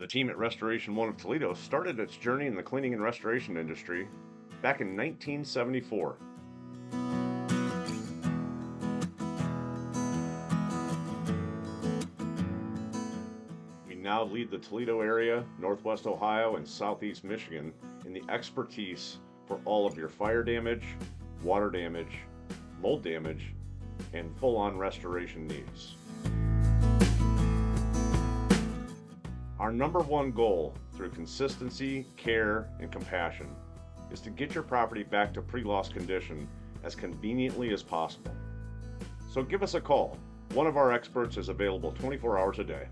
The team at Restoration 1 of Toledo started its journey in the cleaning and restoration industry back in 1974. We now lead the Toledo area, Northwest Ohio, and Southeast Michigan in the expertise for all of your fire damage, water damage, mold damage, and full-on restoration needs. Our number one goal through consistency, care, and compassion is to get your property back to pre-loss condition as conveniently as possible. So give us a call. One of our experts is available 24 hours a day.